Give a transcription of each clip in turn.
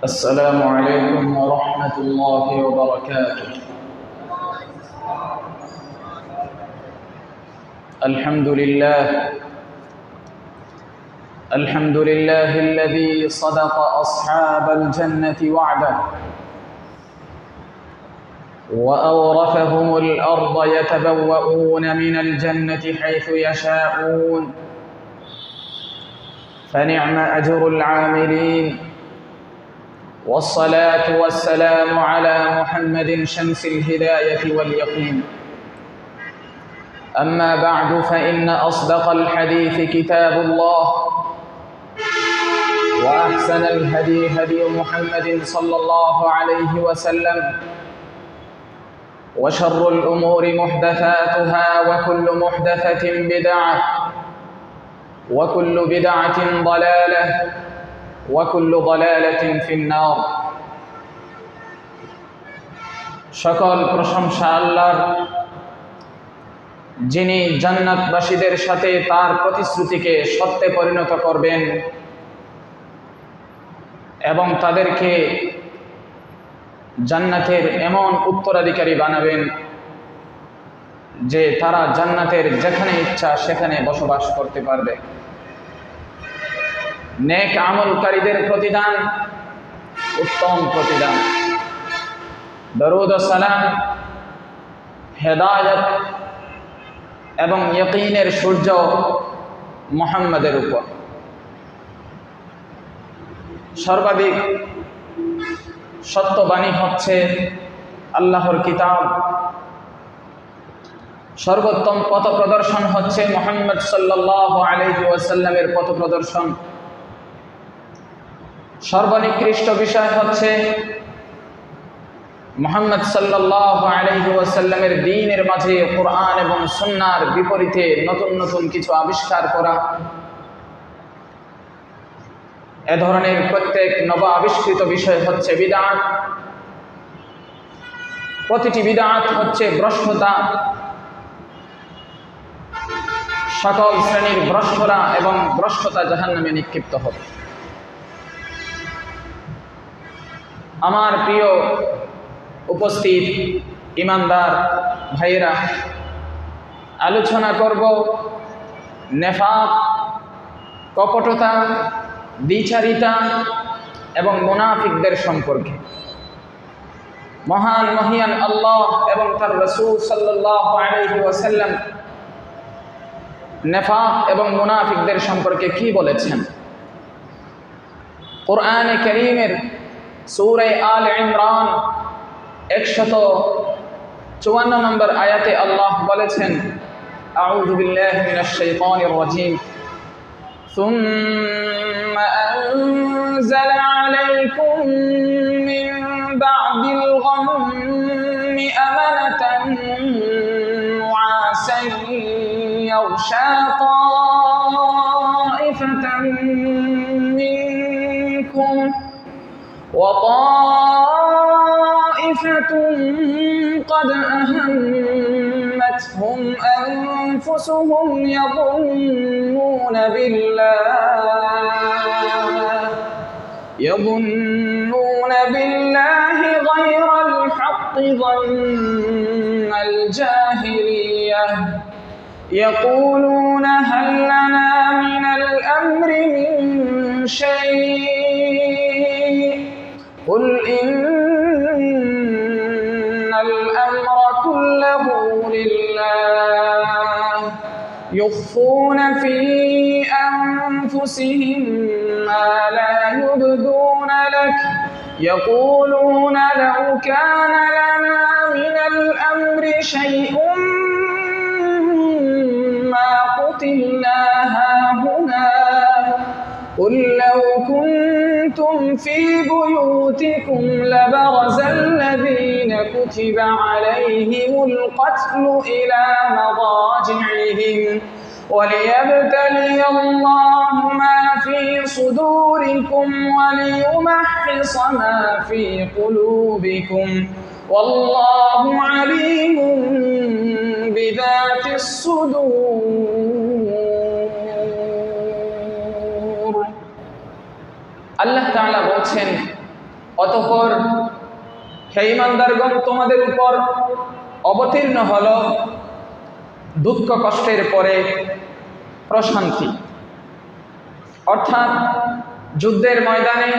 السلام عليكم ورحمة الله وبركاته. الحمد لله الذي صدق أصحاب الجنة وعده وأورثهم الأرض يتبوؤون من الجنة حيث يشاءون فنعم أجر العاملين، والصلاة والسلام على محمد شمس الهداية واليقين. أما بعد فإن أصدق الحديث كتاب الله، وأحسن الهدي هدي محمد صلى الله عليه وسلم، وشر الأمور محدثاتها، وكل محدثة بدعة، وكل بدعة ضلالة، وكل ضلالة في النار। সকল প্রশংসা আল্লাহর, যিনি জান্নাতবাসীদের সাথে তার প্রতিশ্রুতিকে সত্যে পরিণত করবেন এবং তাদেরকে জান্নাতের এমন উত্তরাধিকারী বানাবেন যে তারা জান্নাতের যেখানে ইচ্ছা সেখানে বসবাস করতে পারবে। নেক আমলকারীদের প্রতিদান উত্তম প্রতিদান। দরুদ ও সালাম হেদায়েত এবং ইয়াকিনের সূর্য মুহাম্মাদের উপর। সর্বাধিক সত্যবাণী হচ্ছে আল্লাহর কিতাব, সর্বোত্তম পথ প্রদর্শন হচ্ছে মুহাম্মদ সাল্লাল্লাহু আলাইহি ওয়াসাল্লামের পথ প্রদর্শন। সর্বনিকৃষ্ট বিষয় হচ্ছে মুহাম্মদ সাল্লাল্লাহু আলাইহি ওয়াসাল্লামের দ্বীনের মাঝে কোরআন এবং সুন্নাহর বিপরীতে নতুন নতুন কিছু আবিষ্কার করা। এ ধরনের প্রত্যেক নব আবিষ্কৃত বিষয় হচ্ছে বিদআত। প্রতিটি বিদআত হচ্ছে ভ্রষ্টতা। সকল শ্রেণীর ভ্রষ্টরা এবং ভ্রষ্টতা জাহান্নামে নিক্ষিপ্ত হবে। আমার প্রিয় উপস্থিত ইমানদার ভাইয়েরা, আলোচনা করব নেফাক, কপটতা, দ্বিচারিতা এবং মুনাফিকদের সম্পর্কে। মহান মহিয়ান আল্লাহ এবং তার রাসূল সাল্লাল্লাহু আলাইহি ওয়াসাল্লাম নেফাক এবং মুনাফিকদের সম্পর্কে কি বলেছেন? কোরআনে কারীমের সূরা আল ইমরান 154 নম্বর আয়াতে আল্লাহ বলেছেন, আউযু বিল্লাহি মিনাশ শাইতানির রাজীম, সুম্মা আনজালা আলাইকুম মিন বা'দিল গাম্মি আমানাতান মুআসান ইয়াগশা তা'iফাতান মিনকুম ওয়া قد أهمتهم أنفسهم يظنون بالله غير الحق ظن الجاهلية يقولون هل لنا من الأمر من شيء قل إن الأمر كله لله يخفون في أنفسهم ما لا يبدون لك يقولون لو كان لنا من الأمر شيء ما قتلنا هاهنا قل لو كنتم في بيوتكم لبرز الذين كتب عليهم القتل إلى مضاجعهم وليبتلي الله ما في صدوركم وليمحص ما في قلوبكم والله عليم بذات الصدور। আল্লাহ তাআলা বলছেন, অতঃপর হে ঈমানদারগণ, তোমাদের উপর অবতীর্ণ হল দুঃখ কষ্টের পরে প্রশান্তি। অর্থাৎ যুদ্ধের ময়দানে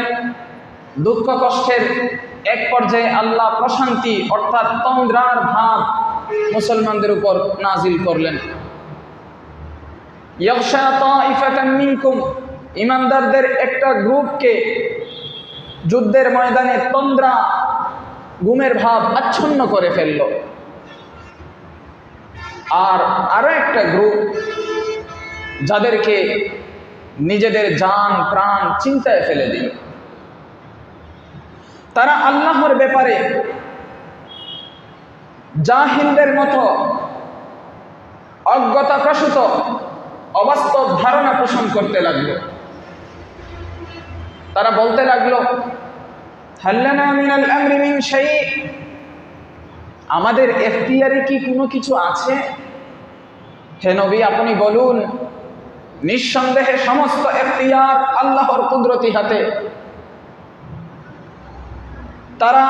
দুঃখ কষ্টের এক পর্যায়ে আল্লাহ প্রশান্তি অর্থাৎ তন্দ্রার ভাব মুসলমানদের উপর নাজিল করলেন। ইয়াগশা তাইফাতাম মিনকুম, ঈমানদারদের একটা গ্রুপকে যুদ্ধের ময়দানে তন্দ্রা ঘুমের ভাব আচ্ছন্ন করে ফেলল, আর আরো একটা গ্রুপ যাদেরকে নিজেদের জান প্রাণ চিন্তায় ফেলে দিল। তারা আল্লাহর ব্যাপারে জাহিলদের মতো অজ্ঞতাপ্রসূত অবাস্তব ধারণা পোষণ করতে লাগলো। তারা বলতে লাগলো, হাল্লানা মিনাল আমরি মিন শাই, আমাদের এখতিয়ারে কি কোনো কিছু আছে? হে নবী, আপনি বলুন, নিঃসন্দেহে সমস্ত এখতিয়ার আল্লাহর কুদরতি হাতে। তারা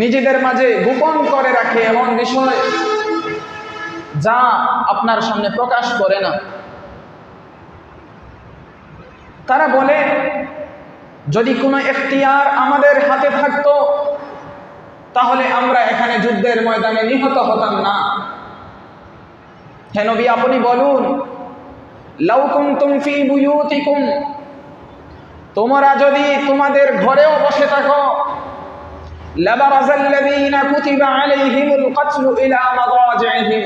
নিজেদের মাঝে গোপন করে রাখে এমন বিষয় যা আপনার সামনে প্রকাশ করে না। তারা বলে, যদি কোনো এখতিয়ার আমাদের হাতে থাকতো তাহলে আমরা এখানে যুদ্ধের ময়দানে নিহত হতাম না। হে নবী, আপনি বলুন, লাউ কুনতুম ফি বুয়ুতিকুম, তোমরা যদি তোমাদের ঘরেও বসে থাকো, লাবারাযাল্লাযীনা কুতিবা আলাইহিমুল কাতলু ইলা মাদাজিহিম,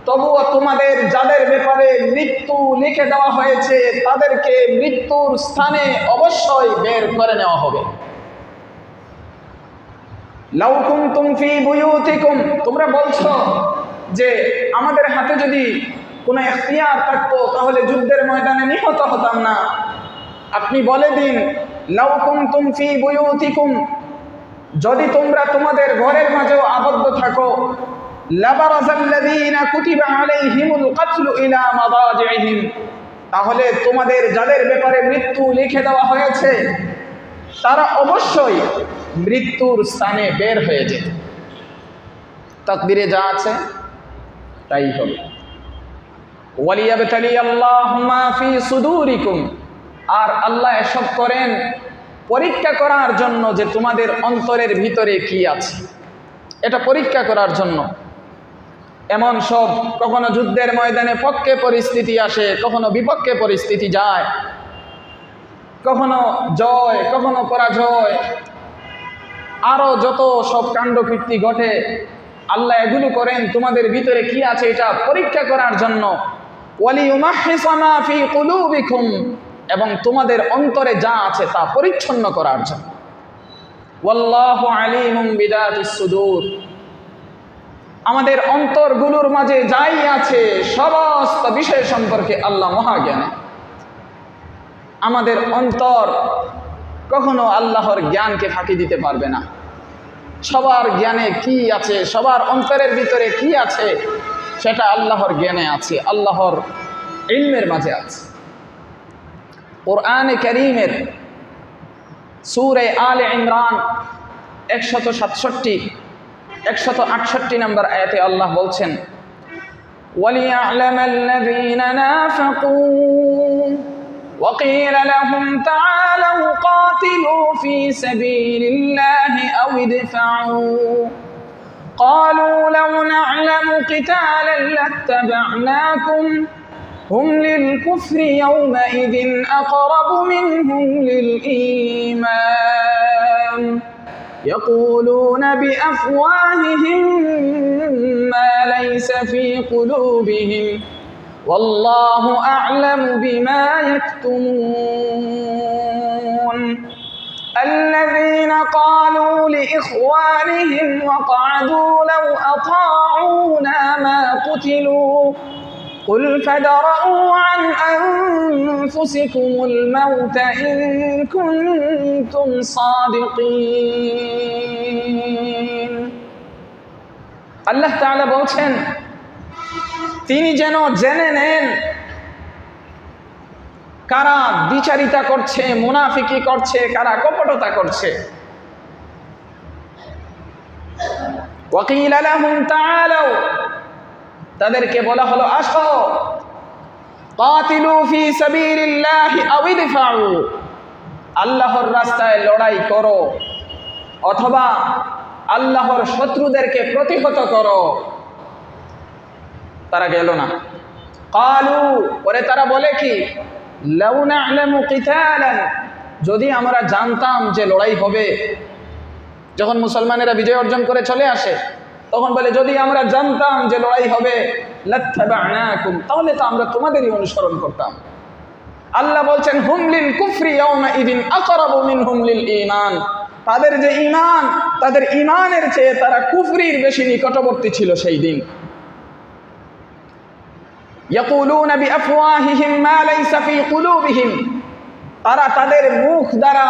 তবুও তোমাদের যাদের ব্যাপারে মৃত্যু লিখে দেওয়া হয়েছে তাদেরকে মৃত্যুর স্থানে অবশ্যই বের করে নেওয়া হবে। লাউ কুনতুম ফি বুয়ুতিকুম, তোমরা বলছো যে আমাদের হাতে যদি কোনো এখতিয়ার থাকতো তাহলে যুদ্ধের ময়দানে নিহত হতাম না। আপনি বলে দিন, লাউ কুনতুম ফি বুয়ুতিকুম, যদি তোমরা তোমাদের ঘরের মাঝেও আবদ্ধ থাকো, লাবারাযাল্লাযীনা কুতিবা আলাইহিমুল কাতলু ইলা মাদাজিহিম, তাহলে তোমাদের যাদের ব্যাপারে মৃত্যু লিখে দেওয়া হয়েছে তারা অবশ্যই মৃত্যুর স্থানে বের হয়ে যেত। তাকদীরে যা আছে তাই হবে। ওয়ালিয়াবতালি আল্লাহু মা ফি সুদুরিকুম, আর আল্লাহ এসব করেন পরীক্ষা করার জন্য যে তোমাদের অন্তরের ভিতরে কি আছে, এটা পরীক্ষা করার জন্য। এমন সব কখনো যুদ্ধের ময়দানে পক্ষে পরিস্থিতি আসে, কখনো বিপক্ষে পরিস্থিতি যায়, কখনো জয় কখনো পরাজয়, আরো যত সব কাণ্ডকীর্তি ঘটে, আল্লাহ এগুলো করেন তোমাদের ভিতরে কি আছে এটা পরীক্ষা করার জন্য। ওয়ালিয়ুমাহহিসা মা ফি কুলুবিকুম, এবং তোমাদের অন্তরে যা আছে তা পরিচ্ছন্ন করার জন্য। ওয়াল্লাহু আলিমুম বিদাতিস সুদূর, আমাদের অন্তরগুলোর মাঝে যাই আছে সমস্ত বিষয় সম্পর্কে আল্লাহ মহাজ্ঞানী। আমাদের অন্তর কখনো আল্লাহর জ্ঞানকে ফাঁকি দিতে পারবে না। সবার জ্ঞানে কি আছে, সবার অন্তরের ভিতরে কি আছে, সেটা আল্লাহর জ্ঞানে আছে, আল্লাহর ইলমের মাঝে আছে। কুরআনে কারীমের সূরা আলে ইমরান 168 নম্বর আয়াতে আল্লাহ বলছেন, ওয়ালিয়া'লামাল্লাযীনা নাফাকু وقيل لهم تعالوا قاتلوا في سبيل الله أو ادفعوا قالوا لو نعلم قتالا لاتبعناكم هم للكفر يومئذ أقرب منهم للإيمان يقولون بأفواههم ما ليس في قلوبهم والله أعلم بما يكتمون الذين قالوا لإخوانهم وقعدوا لو أطاعونا ما قتلوا قل فادرءوا عن أنفسكم الموت إن كنتم صادقين الله تعالى বলছেন তিনি যেন জেনে নেন কারা দ্বিচারিতা করছে, মুনাফিকি করছে, কারা কপটতা করছে। ওয়াকিলা লাহুম তাআলাউ, তাদেরকে বলা হলো আসো, কাতিলু ফি সাবিলিল্লাহি আও ইদফাউ, আল্লাহর রাস্তায় লড়াই করো অথবা আল্লাহর শত্রুদেরকে প্রতিহত করো। তারা গেল না। কালু, পরে তারা বলে কি, লাউ না'লামু কিতালান, যদি আমরা জানতাম যে লড়াই হবে। যখন মুসলমানেরা বিজয় অর্জন করে চলে আসে তখন বলে, যদি আমরা জানতাম যে লড়াই হবে, লাত্তাবা'নাকুম, তাহলে তো আমরা তোমাদেরই অনুসরণ করতাম। আল্লাহ বলছেন, হুম লিল কুফরি ইয়াওমাইদিন আকরাবু মিনহুম লিল ঈমান, তাদের যে ঈমান, তাদের ঈমানের চেয়ে তারা কুফরির বেশি নিকটবর্তী ছিল সেই দিন। ইয়াকুলুনা বিআফওয়াহিহিম মা লাইসা ফি কুলুবিহিম, তারা তাদের মুখ দ্বারা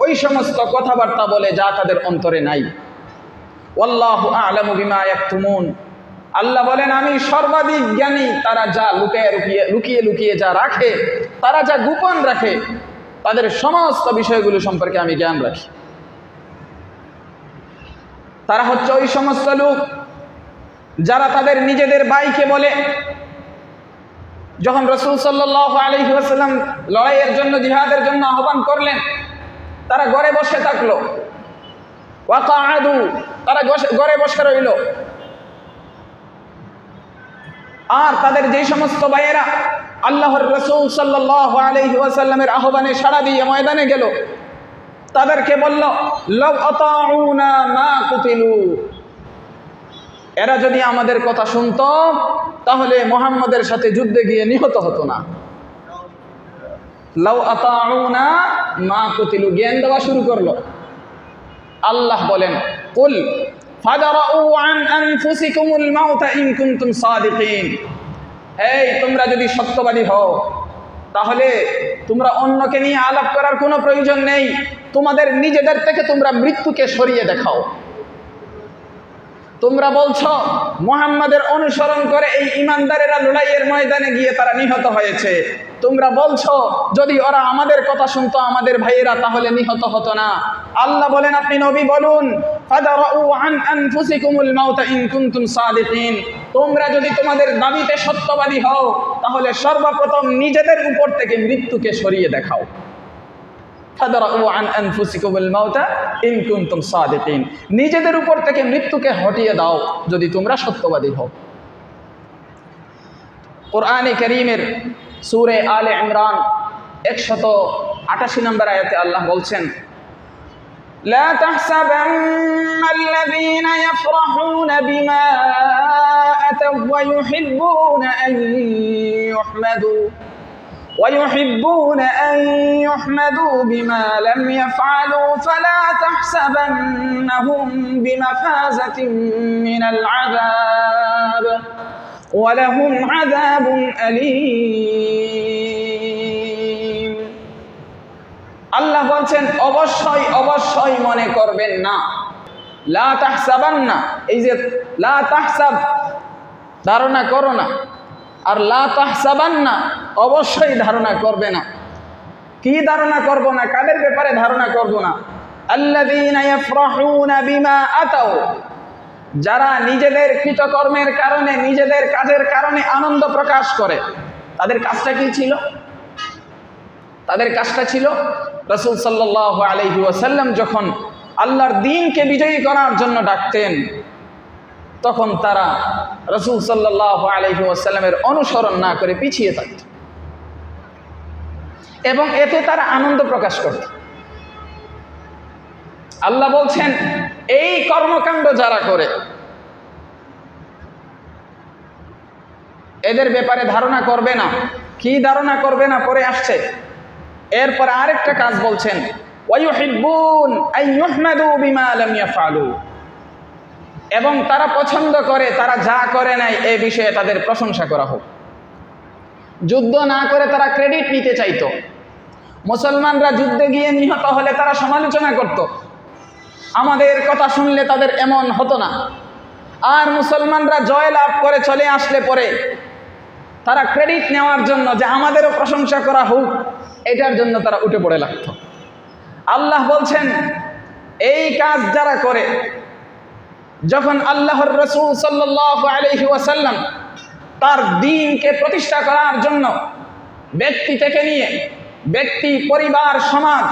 ওই সমস্ত কথাবার্তা বলে যা তাদের অন্তরে নাই। ওয়াল্লাহু আ'লামু বিমা ইয়াকতুমুন, আল্লাহ বলেন আমি সর্বাধিক জ্ঞানী তারা যা লুকিয়ে লুকিয়ে যা রাখে, তারা যা গোপন রাখে, তাদের সমস্ত বিষয়গুলো সম্পর্কে আমি জ্ঞান রাখি। তারা হচ্ছে ওই সমস্ত লোক যারা তাদের নিজেদের ভাইকে বলে, যখন রাসূল সাল্লাল্লাহু আলাইহি ওয়াসাল্লাম লড়াইয়ের জন্য, জিহাদের জন্য আহ্বান করলেন, তারা ঘরে বসে থাকলো। ওয়াকাআদু, তারা ঘরে বসে রইল। আর তাদের যে সমস্ত ভাইয়েরা আল্লাহর রাসূল সাল্লাল্লাহু আলাইহি ওয়াসাল্লামের আহ্বানে সাড়া দিয়ে ময়দানে গেল, তাদেরকে বলল, লাউ আতাউনা মা কুতিলু, এরা যদি আমাদের কথা শুনতো তাহলে মুহাম্মাদের সাথে যুদ্ধে গিয়ে নিহত হতো না। লাউ আতাউনা মা কুতিলু, জ্ঞান দেওয়া শুরু করলো। আল্লাহ বলেন, কুল ফাদরাউ আন আনফুসিকুমুল মাউতা ইন কুনতুম সাদিকিন, এই তোমরা যদি সত্যবাদী হও তাহলে তোমরা অন্যকে নিয়ে আলাপ করার কোনো প্রয়োজন নেই, তোমাদের নিজেদের থেকে তোমরা মৃত্যুকে সরিয়ে দেখাও। তোমরা বলছো মুহাম্মাদের অনুসরণ করে এই ঈমানদারেরা লড়াইয়ের ময়দানে গিয়ে তারা নিহত হয়েছে, তোমরা বলছো যদি ওরা আমাদের কথা শুনতো, আমাদের ভাইয়েরা, তাহলে নিহত হতো না। আল্লাহ বলেন, আপনি নবী বলুন, ফাদরাউ আন আনফুসিকুমুল মাউতা ইন কুনতুম সাদিকিন, তোমরা যদি তোমাদের দাবিতে সত্যবাদী হও তাহলে সর্বপ্রথম নিজেদের উপর থেকে মৃত্যুকে সরিয়ে দেখাও। ফাদরাউ আন আনফুসিকুমুল মাউতা ইন কুনতুম সাদিকিন, নিজেদের উপর থেকে মৃত্যুকে হটিয়ে দাও যদি তোমরা সত্যবাদী হও। কোরআনে কারীমের সূরা আলে ইমরান 188 নম্বর আয়াতে আল্লাহ বলছেন, লা তাহসাবান্নাল্লাযীনা ইয়াফরাহুনা বিমা আতাও ওয়া ইউহিব্বুনা আন ইউহমাদু বিমা লাম ইয়াফআলু ফালা তাহসাবান্নাহুম বিমাফাযাতিন মিনাল আযাব ওয়া লাহুম আযাবুন আলীম। আল্লাহ বলছেন, অবশ্যই অবশ্যই মনে করবেন না। লা তাহসাবান্না, এই যে লা তাহসাব, ধারণা করো না, আর লা তাহসাবান্না, অবশ্যই ধারণা করবে না। কি ধারণা করব না? কাদের ব্যাপারে ধারণা করব না? আল্লাযীনা ইয়াফরাহুনা বিমা আতাও, যারা নিজেদের কৃতকর্মের কারণে, নিজেদের কাজের কারণে আনন্দ প্রকাশ করে। তাদের কাজটা কি ছিল? তাদের কাজটা ছিল রাসূল সাল্লাল্লাহু আলাইহি ওয়াসাল্লাম যখন আল্লাহর দ্বীনকে বিজয়ী করার জন্য ডাকতেন, তখন তারা রাসূল সাল্লাল্লাহু আলাইহি ওয়াসাল্লামের অনুসরণ না করে পিছিয়ে থাকত এবং এতে তারা আনন্দ প্রকাশ করত। আল্লাহ বলছেন, এই কর্মকাণ্ড যারা করে এদের ব্যাপারে ধারণা করবে না। কি ধারণা করবে না? পরে আসছে। এরপর আরেকটা কাজ বলছেন, ওয়ায়ুহিব্বুন আন ইউহমাদু বিমা লাম ইয়াফআলু, এবং তারা পছন্দ করে তারা যা করে নাই এই বিষয়ে তাদের প্রশংসা করা হোক। যুদ্ধ না করে তারা ক্রেডিট নিতে চাইতো। মুসলমানরা যুদ্ধে গিয়ে নিহত হলে তারা সমালোচনা করত, আমাদের কথা শুনলে তাদের এমন হতো না। আর মুসলমানরা জয় লাভ করে চলে আসলে পরে তারা ক্রেডিট নেওয়ার জন্য যে আমাদেরও প্রশংসা করা হোক, এটার জন্য তারা উঠে পড়ে লাগত। আল্লাহ বলছেন এই কাজ যারা করে, যখন আল্লাহর রাসূল সাল্লাল্লাহু আলাইহি ওয়াসাল্লাম তার দ্বীনকে প্রতিষ্ঠা করার জন্য ব্যক্তি থেকে নিয়ে ব্যক্তি, পরিবার, সমাজ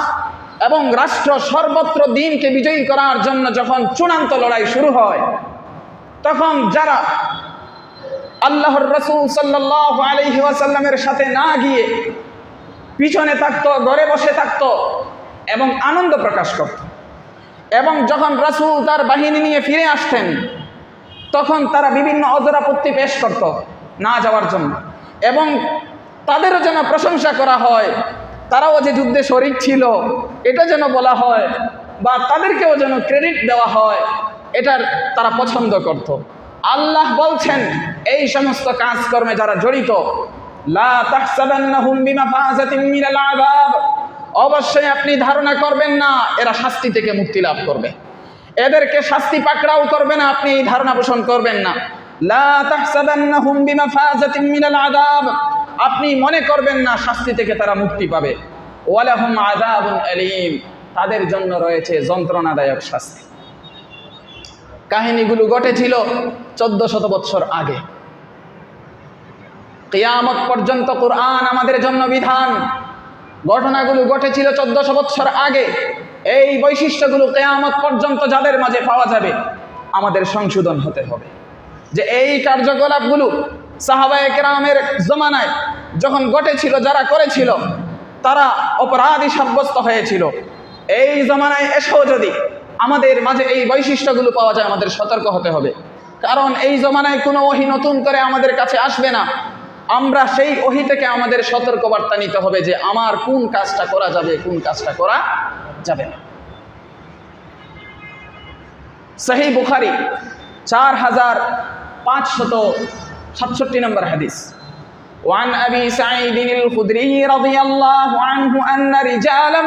এবং রাষ্ট্র সর্বত্র দ্বীনকে বিজয়ী করার জন্য যখন চূড়ান্ত লড়াই শুরু হয়, তখন যারা আল্লাহর রাসূল সাল্লাল্লাহু আলাইহি ওয়াসাল্লামের সাথে না গিয়ে পিছনে থাকতো, ঘরে বসে থাকতো এবং আনন্দ প্রকাশ করত, এবং যখন রাসূল তার বাহিনী নিয়ে ফিরে আসতেন তখন তারা বিভিন্ন অজরাপত্তি পেশ করত না যাওয়ার জন্য, এবং তাদেরও যেন প্রশংসা করা হয়, তারাও যে যুদ্ধে শরীক ছিল এটা যেন বলা হয়, বা তাদেরকেও যেন ক্রেডিট দেওয়া হয়, এটার তারা পছন্দ করত। আল্লাহ বলছেন এই সমস্ত কাজকর্মে যারা জড়িত, লা তাহসাবান্নাহুম বিমাফাযাতিন মিনাল আযাব, অবশ্যই আপনি ধারণা করবেন না এরা শাস্তি থেকে মুক্তি লাভ করবে, এদেরকে শাস্তি পাকড়াও করবে না, আপনি এই ধারণা পোষণ করবেন না। লা তাহসাবান্নাহুম বিমাফাযাতিন মিনাল আযাব, আপনি মনে করবেন না শাস্তি থেকে তারা মুক্তি পাবে। ওয়ালাহুম আযাবুন আলীম, তাদের জন্য রয়েছে যন্ত্রণাদায়ক শাস্তি। কাহিনীগুলো ঘটেছিল 1400 বছর আগে। কিয়ামত পর্যন্ত কুরআন আমাদের জন্য বিধান। ঘটনাগুলো ঘটেছিল 1400 বছর আগে। এই বৈশিষ্ট্যগুলো কিয়ামত পর্যন্ত যাদের মাঝে পাওয়া যাবে, আমাদের সংশোধন হতে হবে যে এই কার্যকলাপগুলো সাহাবায়ে কেরামের জমানায় যখন ঘটেছিল, যারা করেছিল তারা অপরাধী সাব্যস্ত হয়েছিল। এই জমানায় এসেও যদি আমাদের মাঝে এই বৈশিষ্ট্যগুলো পাওয়া যায়, আমাদের সতর্ক হতে হবে, কারণ এই জমানায় কোনো ওহী নতুন করে আমাদের কাছে আসবে না। আমরা সেই ওহী থেকে আমাদের সতর্কবার্তা নিতে হবে যে আমার কোন কাজটা করা যাবে, কোন কাজটা করা যাবে না। সহিহ বুখারী 4567 নম্বর হাদিস। وعن أبي سعيد الخدري رضي الله عنه أن رجالا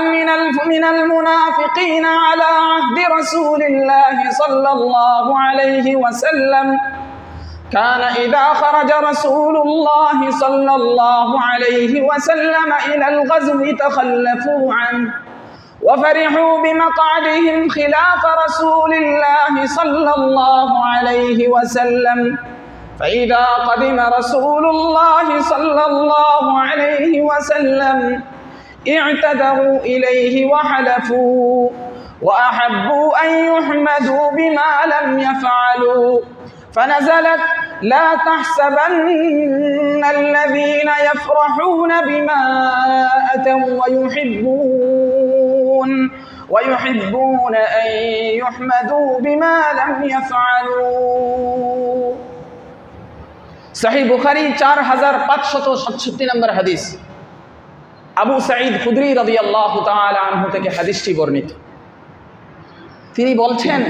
من المنافقين على عهد رسول الله صلى الله عليه وسلم كان إذا خرج رسول الله صلى الله عليه وسلم إلى الغزو تخلفوا عنه وفرحوا بمقعدهم خلاف رسول الله صلى الله عليه وسلم فإذا قدم رسول الله صلى الله عليه وسلم اعتذروا إليه وحلفوا وأحبوا أن يحمدوا بما لم يفعلوا فنزلت لا تحسبن الذين يفرحون بما أتوا ويحبون أن يحمدوا بما لم يفعلوا। সহিহ বুখারী 4567 নম্বর হাদিস। আবু সাঈদ খুদরি রাদিয়াল্লাহু তাআলা আনহু থেকে হাদিসটি বর্ণিত। তিনি বলছেন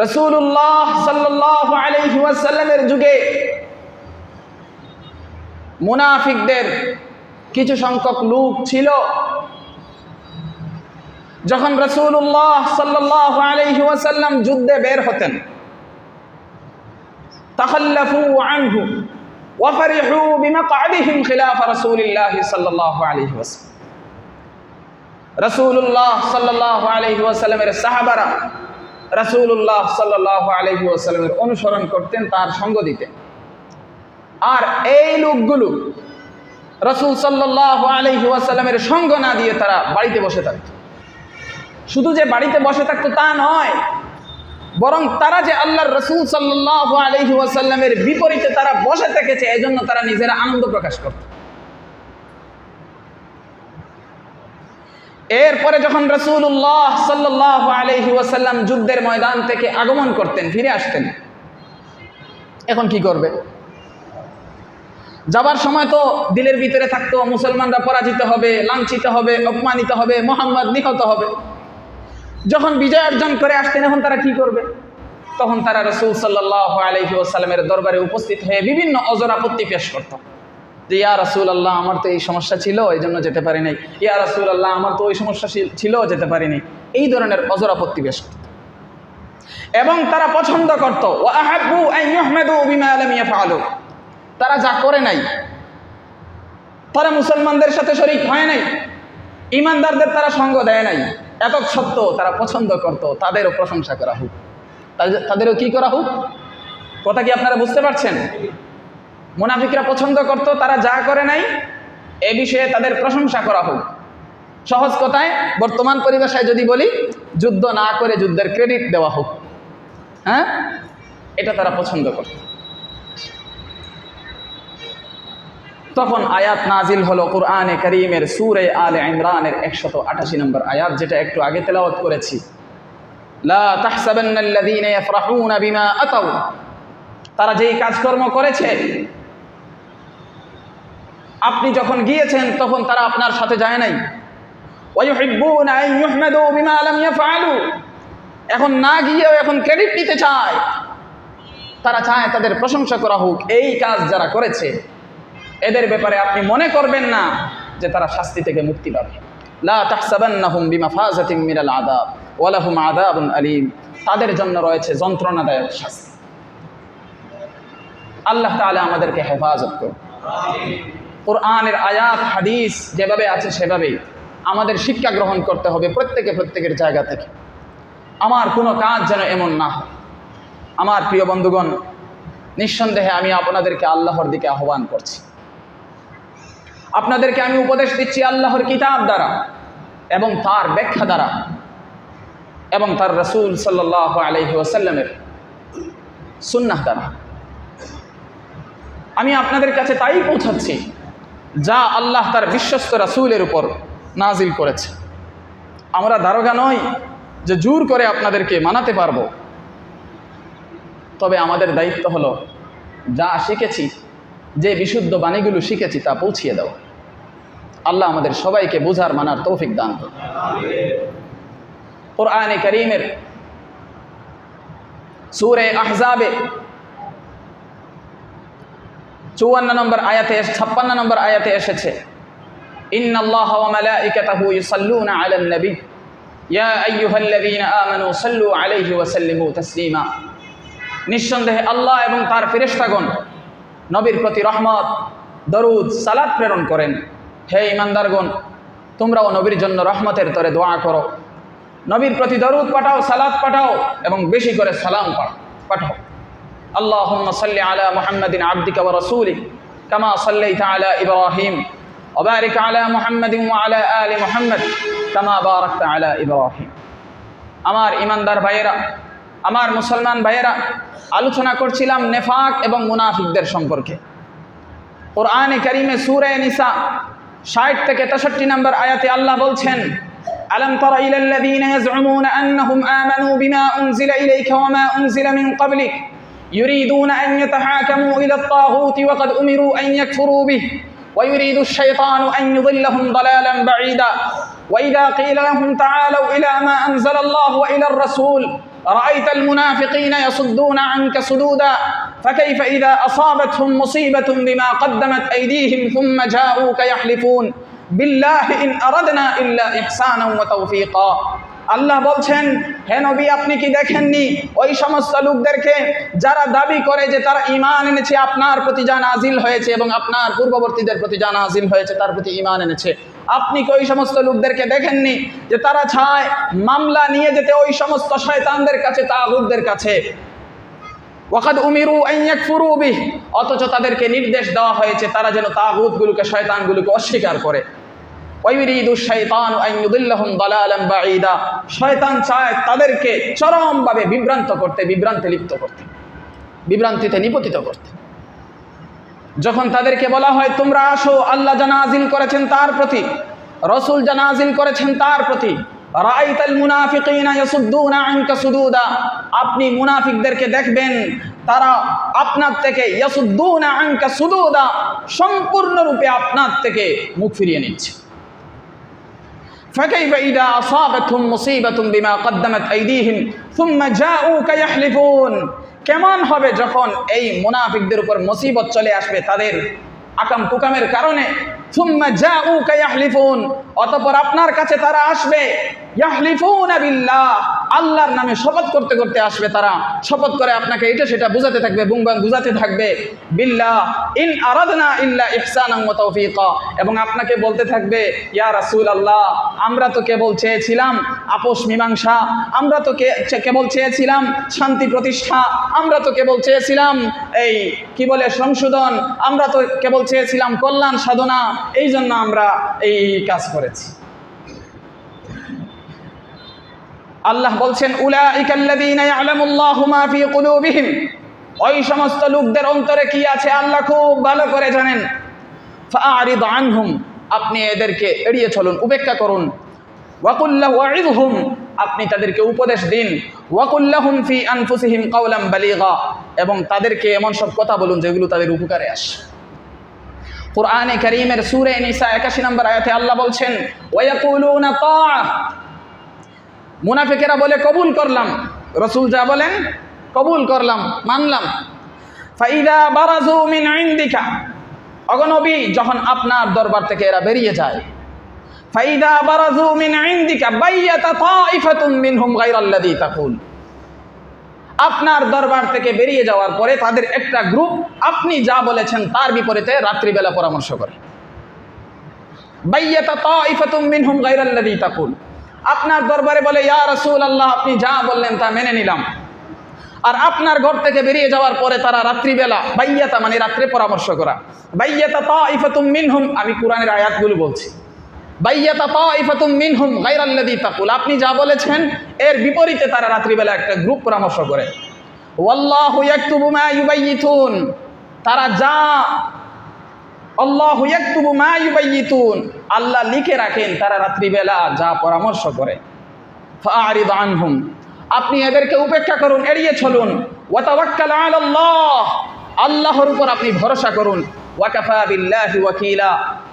রাসূলুল্লাহ সাল্লাল্লাহু আলাইহি ওয়াসাল্লামের যুগে মুনাফিকদের কিছু সংখ্যক লোক ছিল, যখন রাসূলুল্লাহ সাল্লাল্লাহু আলাইহি ওয়াসাল্লাম যুদ্ধে বের হতেন, তাখাল্লাফু আনহু ওয়া ফারিহু বিমাকআদিহিম খিলাফ রাসূলিল্লাহ সাল্লাল্লাহু আলাইহি ওয়াসাল্লাম। রাসূলুল্লাহ সাল্লাল্লাহু আলাইহি ওয়াসাল্লামের সাহাবারা রাসূলুল্লাহ সাল্লাল্লাহু আলাইহি ওয়াসাল্লামের অনুসরণ করতেন, তার সঙ্গ দিতেন। আর এই লোকগুলো রাসূল সাল্লাল্লাহু আলাইহি ওয়াসাল্লামের সঙ্গ না দিয়ে তারা বাড়িতে বসে থাকত। শুধু যে বাড়িতে বসে থাকতো তা নয়, বরং তারা যে আল্লাহর রাসূল সাল্লাল্লাহু আলাইহি ওয়াসাল্লামের বিপরীতে তারা বসে থেকেছে, এজন্য তারা নিজেরা আনন্দ প্রকাশ করত। এরপরে যখন রাসূলুল্লাহ সাল্লাল্লাহু আলাইহি ওয়াসাল্লাম যুদ্ধের ময়দান থেকে আগমন করতেন, ফিরে আসতেন, এখন কি করবে? যাবার সময় তো দিলের ভিতরে থাকতো মুসলমানরা পরাজিত হবে, লাঞ্ছিত হবে, অপমানিত হবে, মুহাম্মদ নিহত হবে। যখন বিজয় অর্জন করে আসতেন, এখন তারা কি করবে? তখন তারা রাসূল সাল্লাল্লাহু আলাইহি ওয়াসাল্লামের দরবারে উপস্থিত হয়ে বিভিন্ন অজর আপত্তি পেশ করত যে ইয়া রাসূলুল্লাহ, আমার তো এই সমস্যা ছিল, এই জন্য যেতে পারি নাই। ইয়া রাসূলুল্লাহ, আমার তো ওই সমস্যা ছিল, যেতে পারি নাই। এই ধরনের অজর আপত্তি পেশ করত এবং তারা পছন্দ করত ওয়া আহাব্বু আন ইউহমাদু বিমা লাম ইয়াফআলু, তারা যা করে নাই, তারা মুসলমানদের সাথে শরীক হয় নাই, ইমানদারদের তারা সঙ্গ দেয় নাই, এত সত্ত্বেও তারা পছন্দ করত তাদেরও প্রশংসা করা হোক, তাদেরও কি করা হোক। কথা কি আপনারা বুঝতে পারছেন? মুনাফিকরা পছন্দ করত তারা যা করে নাই এ বিষয়ে তাদের প্রশংসা করা হোক। সহজ কথায় বর্তমান পরিভাষায় যদি বলি, যুদ্ধ না করে যুদ্ধের ক্রেডিট দেওয়া হোক। হ্যাঁ, এটা তারা পছন্দ করত। তখন আয়াত নাজিল হলো কুরআনে কারীমের সূরা আলে ইমরানের 188 নম্বর আয়াত, যেটা একটু আগে তেলাওয়াত করেছি। লা তাহসাবান্নাল্লাযীনা ইয়াফরাহুনা বিমা আতাউ, তারা যেই কাজকর্ম করেছে আপনি যখন গিয়েছেন তখন তারা আপনার সাথে যায় নাই। ওয়া ইউহিব্বুনা আন ইউহমাদু বিমা লাম ইয়াফআলু, এখন না গিয়েও এখন ক্রেডিট নিতে চায়, তারা চায় তাদের প্রশংসা করা হোক। এই কাজ যারা করেছে এদের ব্যাপারে আপনি মনে করবেন না যে তারা শাস্তি থেকে মুক্তি পাবে। লা তাহসাবান্নাহুম বিমাফাজাতিন মিনাল আযাব ওয়া লাহুম আযাবুন আলীম, তাদের জন্য রয়েছে যন্ত্রণাদায়ক শাস্তি। আল্লাহ তাআলা আমাদেরকে হেফাজত করুন। কোরআনের আয়াত হাদিস যেভাবে আছে সেভাবেই আমাদের শিক্ষা গ্রহণ করতে হবে প্রত্যেকের জায়গা থেকে। আমার কোনো কাজ যেন এমন না হয়। আমার প্রিয় বন্ধুগণ, নিঃসন্দেহে আমি আপনাদেরকে আল্লাহর দিকে আহ্বান করছি, আপনাদেরকে আমি উপদেশ দিচ্ছি আল্লাহর কিতাব দ্বারা এবং তার ব্যাখ্যা দ্বারা এবং তার রাসূল সাল্লাল্লাহু আলাইহি ওয়াসাল্লামের সুন্নাহ দ্বারা। আমি আপনাদের কাছে তাই পৌঁছাচ্ছি যা আল্লাহ তার বিশ্বস্ত রাসূলের উপর নাজিল করেছে। আমরা দারোগা নই যে জোর করে আপনাদেরকে মানাতে পারবো, তবে আমাদের দায়িত্ব হলো যা শিখেছি, যে বিশুদ্ধ বাণীগুলো শিখেছি তা পৌঁছিয়ে দেওয়া। আল্লাহ আমাদের সবাইকে বুঝার মানার তৌফিক দান করুন। কোরআনে কারীমের সূরা আহজাবে 54 নম্বর আয়াতে 56 নম্বর আয়াতে এসেছে, ইন্নাল্লাহা ওয়া মালাইকাতাহু ইউসাল্লুনা আলান নবী ইয়া আইয়ুহাল্লাযীনা আমানু সাল্লু আলাইহি ওয়া সাল্লিমু তাসলিমা, নিঃসন্দেহে আল্লাহ এবং তার ফেরেশতাগণ নবীর প্রতি রহমত, দরুদ, সালাত প্রেরণ করেন। হে ঈমানদারগণ, তোমরাও নবীর জন্য রহমতের তরে দোয়া করো, নবীর প্রতি দরুদ পাঠাও, সালাত পাঠাও এবং বেশি করে সালাম পাঠাও। আল্লাহুম্মা সাল্লি আলা মুহাম্মাদিন আবদিকা ওয়া রাসূলিক কামা সাল্লাইতা আলা ইব্রাহিম ওয়া বারিক আলা মুহাম্মাদিন ওয়া আলা আলি মুহাম্মাদ কামা বারাকতা আলা ইব্রাহিম। আমার ঈমানদার ভাইয়েরা, আমার মুসলমান ভাইয়েরা, আলোচনা করছিলাম নেফাক এবং মুনাফিকদের সম্পর্কে। কোরআনে কারীমে সূরা নিসা 60 থেকে 63 নম্বর আয়াতে আল্লাহ বলছেন, আলাম তারা ইলাল্লাযীনা ইয়াজউমুনা আন্নাহুম আমানু বিমা উনজিলা ইলাইকা ওয়া মা উনজিলা মিন ক্বাবলিক ইউরিদুনা আন ইয়াতাহাকামু ইলা আত-তাগুতি ওয়া ক্বাদ উমিরু আন ইয়াকফুরু বিহি ওয়া ইউরিদু আশ-শাইতানু আন ইউদিল্লাহুম দালালান বাঈদা ওয়া ইযা ক্বিলা লাহুম তাআলু ইলা মা আনজালাল্লাহু ওয়া ইলা আর-রাসূল رأيت المنافقين يصدون عنك صدودا فكيف إذا أصابتهم مصيبة بما قدمت أيديهم ثم جاءوك يحلفون بالله إن أردنا إلا إحسانا وتوفيقا। আল্লাহ বলছেন, হে নবী, আপনি কি দেখেননি ওই সমস্ত লোকদেরকে যারা দাবি করে যে তারা ঈমান এনেছে, আপনার প্রতি যা নাজিল হয়েছে এবং আপনার পূর্ববর্তীদের প্রতি যা নাজিল হয়েছে তার প্রতি ঈমান এনেছে। আপনি কি ওই সমস্ত লোকদেরকে দেখেননি যে তারা চায় মামলা নিয়ে যেতে ওই সমস্ত শয়তানদের কাছে, তাগুতদের কাছে? ওয়াকাদ উমিরু আন ইয়াকফুরু বিহি, অথচ তাদেরকে নির্দেশ দেওয়া হয়েছে তারা যেন তাগুতগুলোকে, শয়তানগুলোকে অস্বীকার করে। ওয়া ইউরিদু আশ-শাইতানু আন ইউদিল্লাহুম দালালান বাঈদা, শয়তান চায় তাদেরকে চরমভাবে বিভ্রান্ত করতে, বিভ্রান্তে লিপ্ত করতে, বিভ্রান্তিতে নিপতিত করতে। যখন তাদেরকে বলা হয় তোমরা আসো আল্লাহ যা নাজিল করেছেন তার প্রতি, রাসূল যা নাজিল করেছেন তার প্রতি, রাআইতাল মুনাফিকিনা ইয়াসুদ্দুনা আনকা সুদুদা, আপনি মুনাফিকদেরকে দেখবেন তারা আপনার থেকে ইয়াসুদ্দুনা আনকা সুদুদা, সম্পূর্ণরূপে আপনার থেকে মুখ ফিরিয়ে নিচ্ছে। فكيف إذا أصابتهم مصيبة بما قدمت أيديهم ثم جاءوك يحلفون, কেমন হবে যখন এই মুনাফিকদের উপর মুসিবত চলে আসবে তাদের আকাম কুকামের কারণে। ثم جاءوك يحلفون, অতঃপর আপনার কাছে তারা আসবে, ইয়াহলিফুনা বিল্লাহ, আল্লাহর নামে শপথ করতে করতে আসবে, তারা শপথ করে আপনাকে এটা সেটা বুঝাতে থাকবে, বুংবাং বুঝাতে থাকবে বিল্লাহ ইন আরাদনা ইল্লা ইহসানান ওয়া তাওফীকা, এবং আপনাকে বলতে থাকবে ইয়া রাসূলুল্লাহ, আমরা তো কেবল চেয়েছিলাম আপোষ মীমাংসা, আমরা তো কেবল চেয়েছিলাম শান্তি প্রতিষ্ঠা, আমরা তো কেবল চেয়েছিলাম এই কি বলে সংশোধন, আমরা তো কেবল চেয়েছিলাম কল্যাণ সাধনা, এই জন্য আমরা এই কাজ করেছি। আল্লাহ বলছেন উলাইকাল্লাযীনা ইয়ালামুল্লাহু মা ফী কুলুবিহিম, ওই সমস্ত লোকদের অন্তরে কি আছে আল্লাহ খুব ভালো করে জানেন। ফাআরিদ আনহুম, আপনি এদেরকে এড়িয়ে চলুন, উপেক্ষা করুন। ওয়াকুল লাহু ওয়াইযহুম, আপনি তাদেরকে উপদেশ দিন। ওয়াকুল লাহুম ফী আনফুসিহিম কাওলাম বালীগা, এবং তাদেরকে এমন সব কথা বলুন যেগুলো তাদের উপকারে আসে। কুরআনে কারীমের সূরা নিসা 81 নম্বর আয়াতে আল্লাহ বলছেন ওয়ায়াকুলুনা তাআ, মুনাফিকেরা বলে কবুল করলাম, রাসূল যা বলেন কবুল করলাম, মানলাম। ফাইদা বারাজু মিন ইনদিকা, অগনবী যখন আপনার দরবার থেকে এরা বেরিয়ে যায়, ফাইদা বারাজু মিন ইনদিকা বাইয়াতা তাইফাতুম মিনহুম গায়রাল্লাযী তাকুল, আপনার দরবার থেকে বেরিয়ে যাওয়ার পরে তাদের একটা গ্রুপ আপনি যা বলেছেন তার বিপরীতে রাত্রিবেলা পরামর্শ করে। বাইয়াতা তাইফাতুম মিনহুম গায়রাল্লাযী তাকুল, আপনার দরবারে বলে ইয়া রাসূলুল্লাহ আপনি যা বললেন তা মেনে নিলাম, আর আপনার ঘর থেকে বেরিয়ে যাওয়ার পরে তারা রাত্রিবেলা, বাইয়াতা মানে রাত্রে পরামর্শ করা, বাইয়াতা তাইফাতুম মিনহুম, আমি কোরআনের আয়াতগুলো বলছি, বাইয়াতা তাইফাতুম মিনহুম গায়রাল্লাযী তাকুল, আপনি যা বলেছেন এর বিপরীতে তারা রাত্রিবেলা একটা গ্রুপ পরামর্শ করে। ওয়াল্লাহু ইয়াকতুবু মা ইউবাইয়িতুন, তারা যা আল্লাহু ইয়াকতুবু মা ইউবাইয়িতুন, আল্লাহ লিখে রাখেন তারা রাত্রিবেলা যা পরামর্শ করে। ফাআরিদ আনহুম, আপনি এদেরকে উপেক্ষা করুন, এড়িয়ে চলুন। ওয়া তাওয়াক্কাল আলাল্লাহ, আল্লাহর উপর আপনি ভরসা করুন। ওয়া কাফা বিল্লাহি ওয়াকিলা,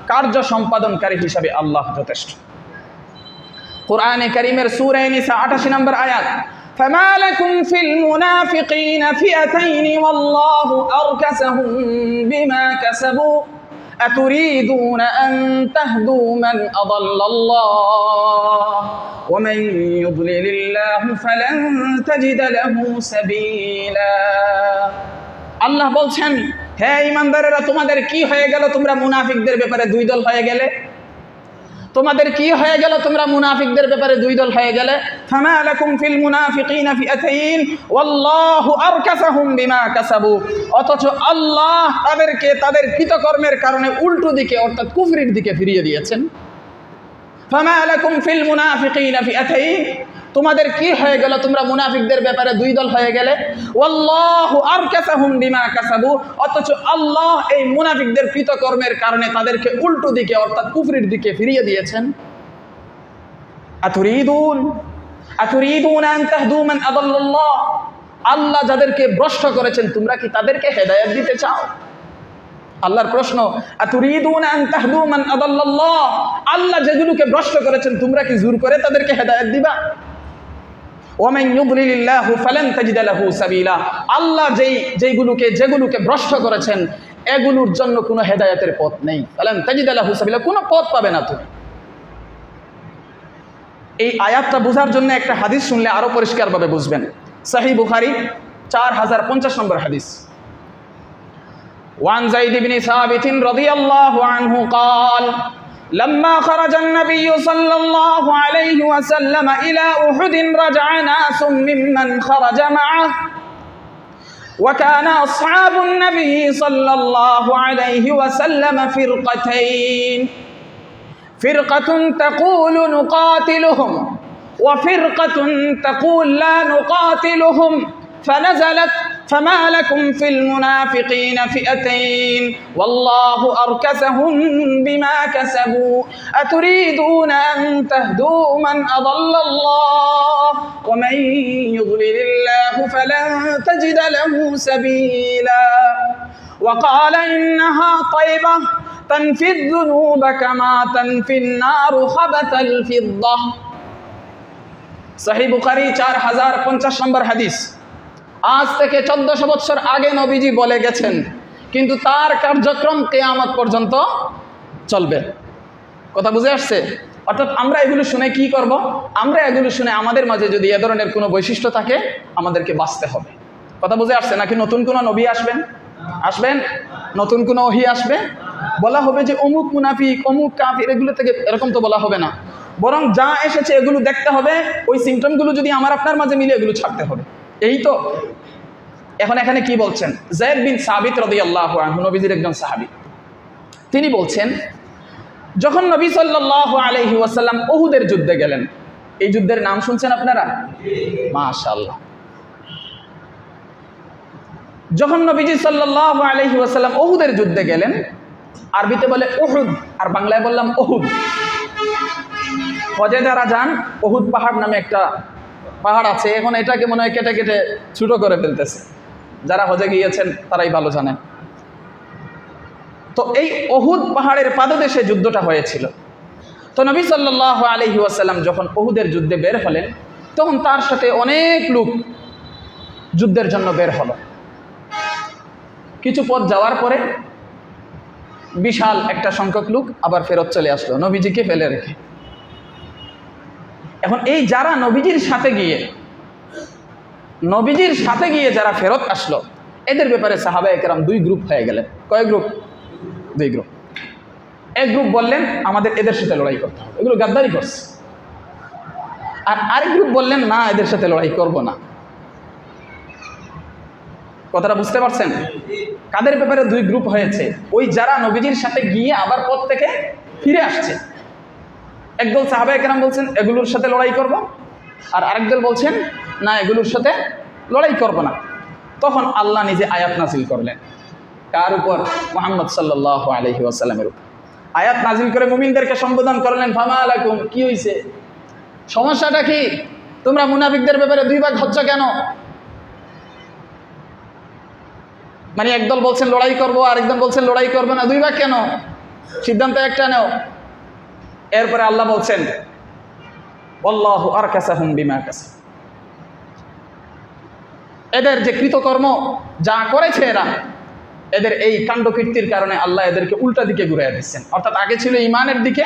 কার্য সম্পাদনকারী হিসাবে আল্লাহ যথেষ্ট। কুরআনে কারীমের সূরা নিসা 88 নম্বর আয়াত, ফামা লাকুম ফিল মুনাফিকিনা ফিআতাইন ওয়াল্লাহু আরকাসাহুম বিমা কাসাবু আতুরিদুনা আন তাহদু মান আদাল্লাল্লাহ ওয়া মান ইউদ্লিলিল্লাহু ফালান তাজিদ লাহু সাবিলা। আল্লাহ বলছেন হে ঈমানদারেরা, তোমাদের কি হয়ে গেল, তোমরা মুনাফিকদের ব্যাপারে দুই দল হয়ে গেলে, তোমাদের কি হয়ে গেল, তোমরা মুনাফিকদের ব্যাপারে দুই দল হয়ে গেলে। ফামা লাকুম ফিল মুনাফিকিনা ফিআতাইন ওয়াল্লাহু আরকাসাহুম বিমা কাসাবু, অথচ আল্লাহ তাদেরকে তাদের কৃতকর্মের কারণে উল্টো দিকে অর্থাৎ কুফরির দিকে ফিরিয়ে দিয়েছেন। ফামা লাকুম ফিল মুনাফিকিনা ফিআতাইন, তোমাদের কি হয়ে গেল, তোমরা মুনাফিকদের ব্যাপারে দুই দল হয়ে গেলে। ওয়াল্লাহু আরকাসাহুম বিমা কাসাবু, অথচ আল্লাহ এই মুনাফিকদের কৃতকর্মের কারণে তাদেরকে উল্টো দিকে অর্থাৎ কুফরির দিকে ফিরিয়ে দিয়েছেন। আতুরিদুন আন তাহদু মান আদাল্লাল্লাহ, আল্লাহ যাদেরকে ভ্রষ্ট করেছেন তোমরা কি তাদেরকে হেদায়েত দিতে চাও? আল্লাহর প্রশ্ন, আতুরিদুন আন তাহদু মান আদাল্লাল্লাহ, আল্লাহ যেগুলোকে ভ্রষ্ট করেছেন তোমরা কি জোর করে তাদেরকে হেদায়েত দিবা? ওয়া মান ইউদ্লিলিল্লাহু ফালান তাজিদ লাহু সাবিলা, আল্লাহ যেগুলোকে ভ্রষ্ট করেছেন এগুলোর জন্য কোনো হেদায়েতের পথ নেই। ফালান তাজিদ লাহু সাবিলা, কোনো পথ পাবে না তুমি। এই আয়াতটা বোঝার জন্য একটা হাদিস শুনলে আরো পরিষ্কারভাবে বুঝবেন। সহিহ বুখারী 4050 নম্বর হাদিস। وعن زيد بن ثابت رضي الله عنه قال لما خرج النبي صلى الله عليه وسلم إلى أحد رجع ناس ممن خرج معه وكان أصحاب النبي صلى الله عليه وسلم فرقتين، فرقة تقول نقاتلهم وفرقة تقول لا نقاتلهم، فنزلت فما لكم في المنافقين فئتين والله أركسهم بما كسبوا أتريدون أن تهدوا من أضل الله ومن يضلل الله فلن تجد له سبيلا وقال إنها طيبة تنفي الذنوب كما تنفي النار خبث الفضة। সহিহ বুখারী 4050 নম্বর হাদিস। আজ থেকে 1400 বছর আগে নবীজি বলে গেছেন, কিন্তু তার কার্যক্রম কিয়ামত পর্যন্ত চলবে। কথা বুঝে আসছে? অর্থাৎ আমরা এগুলো শুনে কি করব? আমরা এগুলো শুনে আমাদের মাঝে যদি এ ধরনের কোনো বৈশিষ্ট্য থাকে, আমাদেরকে বাঁচতে হবে। কথা বুঝে আসছে? নাকি নতুন কোনো নবী আসবেন নতুন কোনো ওহী আসবে, বলা হবে যে অমুক মুনাফিক, অমুক কাফির, এগুলো থেকে এরকম তো বলা হবে না। বরং যা এসেছে এগুলো দেখতে হবে, ওই সিমটমগুলো যদি আমার আপনার মাঝে মিলে এগুলো ছাড়তে হবে। এই তো। এখন এখানে কি বলছেন? যায়েদ বিন সাবিত রাদিয়াল্লাহু আনহু, নবীজির একজন সাহাবী, তিনি বলছেন, যখন নবী সাল্লাল্লাহু আলাইহি ওয়াসাল্লাম উহুদের যুদ্ধে গেলেন, এই যুদ্ধের নাম শুনছেন আপনারা? মাশাআল্লাহ। যখন নবীজি সাল্লাল্লাহু আলাইহি ওয়াসাল্লাম উহুদের যুদ্ধে গেলেন, আরবিতে বলে উহুদ, আর বাংলায় বললাম উহুদ। হজে যারা যান, উহুদ পাহাড় নামে একটা পাহাড় আছে, এখন এটাকে মনে হয় কেটে কেটে ছোট করে ফেলতেছে। যারা হজে গিয়েছেন তারাই ভালো জানেন। তো এই উহুদ পাহাড়ের পাদদেশে যুদ্ধটা হয়েছিল। তো নবী সাল্লাল্লাহু আলাইহি ওয়াসাল্লাম যখন উহুদের যুদ্ধে বের হলেন, তখন তার সাথে অনেক লোক যুদ্ধের জন্য বের হলো। কিছু পথ যাওয়ার পরে বিশাল একটা সংখ্যক লোক আবার ফেরত চলে আসলো, নবীজিকে ফেলে রেখে। এখন এই যারা নবীজির সাথে গিয়ে যারা ফেরত আসলো, এদের ব্যাপারে সাহাবায়ে কেরাম দুই গ্রুপ হয়ে গেলেন। কয় গ্রুপ? দুই গ্রুপ। এক গ্রুপ বললেন আমাদের এদের সাথে লড়াই করতে হবে, এগুলো গাদ্দারি করছে। আর আরেক গ্রুপ বললেন না, এদের সাথে লড়াই করব না। কথাটা বুঝতে পারছেন? কাদের ব্যাপারে দুই গ্রুপ হয়েছে? ওই যারা নবীজির সাথে গিয়ে আবার পথ থেকে ফিরে আসছে। একদল সাহাবায়ে কেরাম বলছেন এগুলোর সাথে লড়াই করব, আর আরেকদল বলছেন না, এগুলোর সাথে লড়াই করব না। তখন আল্লাহ নিজে আয়াত নাজিল করলেন। কার উপর? মুহাম্মদ সাল্লাল্লাহু আলাইহি ওয়াসাল্লামের উপর। আয়াত নাজিল করে মুমিনদেরকে সম্বোধন করলেন, ফামা আলাইকুম, কি হয়েছে, সমস্যাটা কি? তোমরা মুনাফিকদের ব্যাপারে দুই ভাগ হচ্ছ কেন? মানে একদল বলছেন লড়াই করব, আরেকদল বলছেন লড়াই করবে না, দুই ভাগ কেন? সিদ্ধান্ত একটা নেও। এরপরে আল্লাহ বলছেন, আল্লাহু আরকাসাহুম বিমা কাসাবু, এদের যে কৃতকর্ম যা করেছে এরা, এদের এই কাণ্ডকীর্তির কারণে আল্লাহ এদেরকে উল্টা দিকে ঘুরিয়ে দিচ্ছেন। অর্থাৎ আগে ছিল ঈমানের দিকে,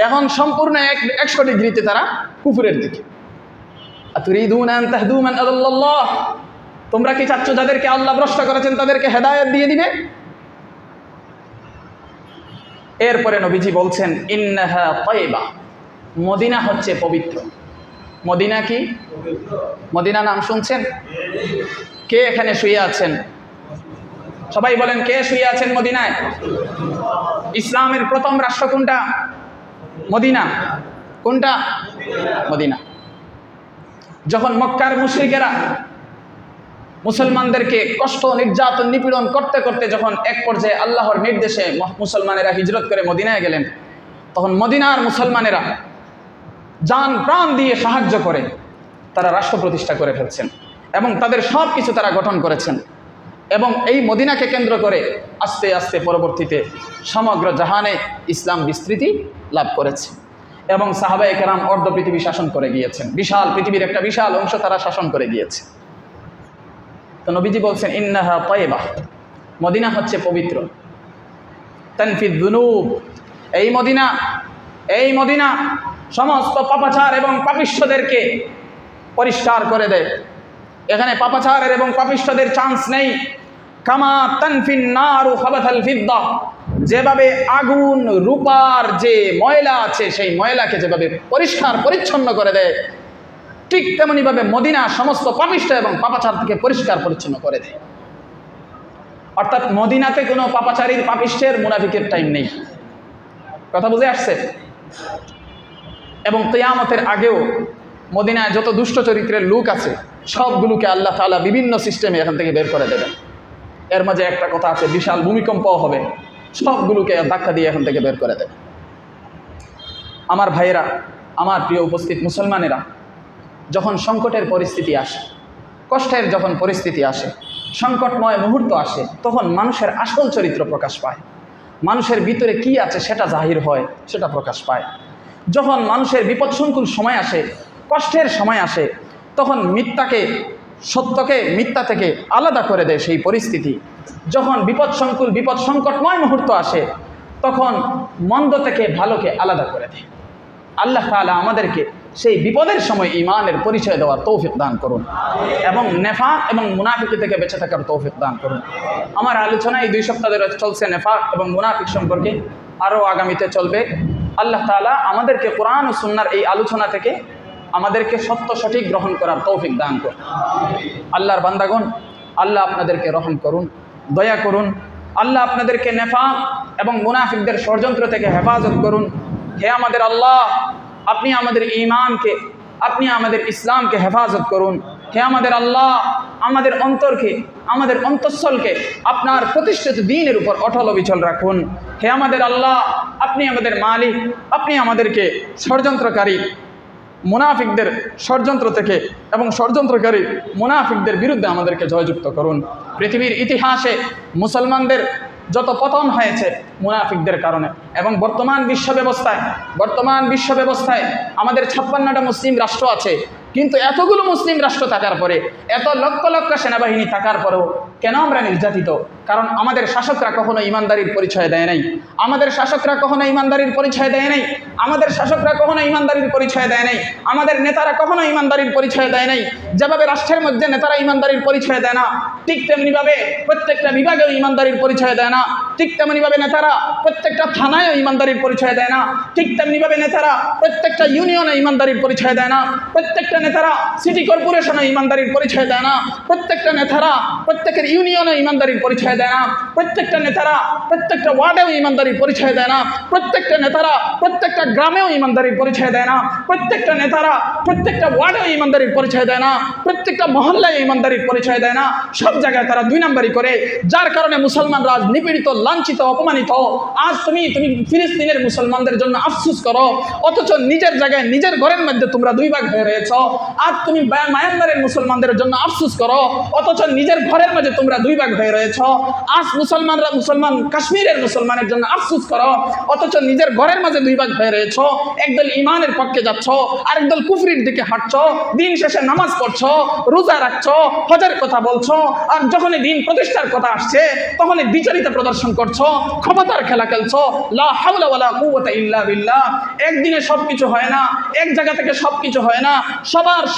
এখন সম্পূর্ণ 100 ডিগ্রিতে তারা কুফরের দিকে। আতুরিদুনা আন তাহদু মান আদাল্লাল্লাহ, তোমরা কি চাচ্ছ যাদেরকে আল্লাহ ভ্রষ্ট করেছেন তাদেরকে হেদায়েত দিয়ে দিবে? এরপরে নবীজি বলছেন, ইন্নাহা তাইবা, মদিনা হচ্ছে পবিত্র। মদিনা কি? মদিনা নাম শুনছেন? কে এখানে শুয়ে আছেন? সবাই বলেন, কে শুয়ে আছেন মদিনায়? ইসলামের প্রথম রাষ্ট্র কোনটা? মদিনা। কোনটা? মদিনা। যখন মক্কার মুশরিকেরা মুসলমানদেরকে কষ্ট, নির্যাতন, নিপীড়ন করতে করতে যখন এক পর্যায়ে আল্লাহর নির্দেশে মুসলমানেরা হিজরত করে মদিনায় গেলেন, তখন মদিনার মুসলমানেরা জান প্রাণ দিয়ে সাহায্য করে তারা রাষ্ট্র প্রতিষ্ঠা করে ফেলছেন এবং তাদের সব কিছু তারা গঠন করেছেন। এবং এই মদিনাকে কেন্দ্র করে আস্তে আস্তে পরবর্তীতে সমগ্র জাহানে ইসলাম বিস্তৃতি লাভ করেছে এবং সাহাবায়ে কেরাম অর্ধ পৃথিবী শাসন করে গিয়েছেন। বিশাল পৃথিবীর একটা বিশাল অংশ তারা শাসন করে গিয়েছে। তো নবীজি বলছেন, ইন্নাহা তাইবা, মদিনা হচ্ছে পবিত্র। তানফিদ যুনুব, এই মদিনা সমস্ত পাপাচার এবং পাপিষ্ঠদেরকে পরিষ্কার করে দেয়। এখানে পাপাচারের এবং পাপিষ্ঠদের চান্স নেই। কামা তানফিন নারু খাবাথাল ফিদ্দা, যেভাবে আগুন রূপার যে ময়লা আছে সেই ময়লাকে যেভাবে পরিষ্কার পরিচ্ছন্ন করে দেয়, ঠিক তেমনিভাবে মদিনা সমস্ত পাপিষ্ঠ এবং পাপাচার থেকে পরিষ্কার পরিচ্ছন্ন করে দেয়। অর্থাৎ মদিনাতে কোনো পাপাচারীর, পাপিষ্ঠের, মুনাফিকের টাইম নেই। কথা বুঝে আসছে? এবং কিয়ামতের আগেও মদিনায় যত দুষ্ট চরিত্রের লোক আছে সবগুলোকে আল্লাহ তাআলা বিভিন্ন সিস্টেমে এখান থেকে বের করে দেবেন। এর মাঝে একটা কথা আছে, বিশাল ভূমিকম্প হবে, সবগুলোকে ধাক্কা দিয়ে এখান থেকে বের করে দেবে। আমার ভাইয়েরা, আমার প্রিয় উপস্থিত মুসলমানেরা, যখন সংকটের পরিস্থিতি আসে, কষ্টের যখন পরিস্থিতি আসে, সংকটময় মুহূর্ত আসে, তখন মানুষের আসল চরিত্র প্রকাশ পায়। মানুষের ভিতরে কি আছে সেটা জাহির হয়, সেটা প্রকাশ পায়। যখন মানুষের বিপদসংকুল সময় আসে, কষ্টের সময় আসে, তখন সত্যকে মিথ্যা থেকে আলাদা করে দেয় সেই পরিস্থিতি। যখন বিপদ সংকটময় মুহূর্ত আসে, তখন মন্দ থেকে ভালোকে আলাদা করে দেয়। আল্লাহ তাআলা আমাদেরকে সেই বিপদের সময় ঈমানের পরিচয় দেওয়ার তৌফিক দান করুন এবং নেফাক এবং মুনাফিকি থেকে বেঁচে থাকার তৌফিক দান করুন। আমার আলোচনা এই 2 সপ্তাহ ধরে চলছে নেফাক এবং মুনাফিক সম্পর্কে, আরও আগামীতে চলবে। আল্লাহ তাআলা আমাদেরকে কোরআন ও সুন্নাহর এই আলোচনা থেকে আমাদেরকে সত্য সঠিক গ্রহণ করার তৌফিক দান করুন। আল্লাহর বান্দাগণ, আল্লাহ আপনাদেরকে রহম করুন, দয়া করুন। আল্লাহ আপনাদেরকে নেফাক এবং মুনাফিকদের ষড়যন্ত্র থেকে হেফাজত করুন। হে আমাদের আল্লাহ, আপনি আমাদের ঈমানকে, আপনি আমাদের ইসলামকে হেফাজত করুন। হে আমাদের আল্লাহ, আমাদের অন্তরকে, আমাদের অন্তঃস্থলকে আপনার প্রতিষ্ঠিত দ্বীনের উপর অটল অবিচল রাখুন। হে আমাদের আল্লাহ, আপনি আমাদের মালিক, আপনি আমাদেরকে ষড়যন্ত্রকারী মুনাফিকদের ষড়যন্ত্র থেকে এবং ষড়যন্ত্রকারী মুনাফিকদের বিরুদ্ধে আমাদেরকে জয়যুক্ত করুন। পৃথিবীর ইতিহাসে মুসলমানদের যত পতন হয়েছে মুনাফিকদের কারণে, এবং বর্তমান বিশ্ব ব্যবস্থায় আমাদের 56টা মুসলিম রাষ্ট্র আছে, কিন্তু এতগুলো মুসলিম রাষ্ট্র থাকার পরে, এত লক্ষ লক্ষ সেনাবাহিনী থাকার পরেও কেন আমরা নির্যাতিত? কারণ আমাদের শাসকরা কখনো ইমানদারির পরিচয় দেয় নাই। আমাদের শাসকরা কখনো ইমানদারির পরিচয় দেয় নাই। আমাদের শাসকরা কখনো ইমানদারির পরিচয় দেয় নাই। আমাদের নেতারা কখনো ইমানদারির পরিচয় দেয় নাই। যেভাবে রাষ্ট্রের মধ্যে নেতারা ইমানদারির পরিচয় দেয় না, ঠিক তেমনিভাবে প্রত্যেকটা বিভাগেও ইমানদারির পরিচয় দেয় না। ঠিক তেমনিভাবে নেতারা প্রত্যেকটা থানায়ও ইমানদারির পরিচয় দেয় না। ঠিক তেমনিভাবে নেতারা প্রত্যেকটা ইউনিয়নে ইমানদারির পরিচয় দেয় না। প্রত্যেকটা নেতারা সিটি কর্পোরেশনে ইমানদারির পরিচয় দেয় না। প্রত্যেকটা নেতারা প্রত্যেকের ইউনিয়নে ইমানদারির পরিচয় দেয় না। প্রত্যেকটা নেতারা প্রত্যেকটা ওয়ার্ডেও ইমানদারির পরিচয় দেয় না। প্রত্যেকটা নেতারা প্রত্যেকটা গ্রামেও ইমানদারির পরিচয় দেয় না। প্রত্যেকটা নেতারা প্রত্যেকটা ওয়ার্ডেও ইমানদারির পরিচয় দেয় না। প্রত্যেকটা মহল্লায় ইমানদারির পরিচয় দেয় না। সব জায়গায় তারা 2 নম্বরই করে, যার কারণে মুসলমানরা আজ নিপীড়িত, লাঞ্ছিত, অপমানিত। আজ তুমি ফিলিস্তিনের মুসলমানদের জন্য আফসোস করো, অথচ নিজের জায়গায় নিজের ঘরের মধ্যে তোমরা 2 ভাগ হয়ে রয়েছ। আজ তুমি মায়ানমারের মুসলমানদের জন্য আফসোস করো, অথচ নিজের ঘরের মাঝে তোমরা 2 ভাগ হয়ে রয়েছ। আজ মুসলমান কাশ্মীরের মুসলমানের জন্য আফসোস করো, অথচ নিজের ঘরের মাঝে 2 ভাগ হয়ে রয়েছ। একদল ইমানের পক্ষে যাচ্ছ, আরেকদল কুফরির দিকে হাঁটছ। দিন শেষে নামাজ পড়ছো, রোজা রাখছো, হজের কথা বলছো, আর যখনই দিন প্রতিষ্ঠার কথা আসছে তখনই বিচারিতা প্রদর্শন করছো, ক্ষমতার খেলা খেলছো। লা হাওলা ওয়ালা কুওয়াতা ইল্লা বিল্লাহ। একদিনে সবকিছু হয় না, এক জায়গা থেকে সবকিছু হয় না।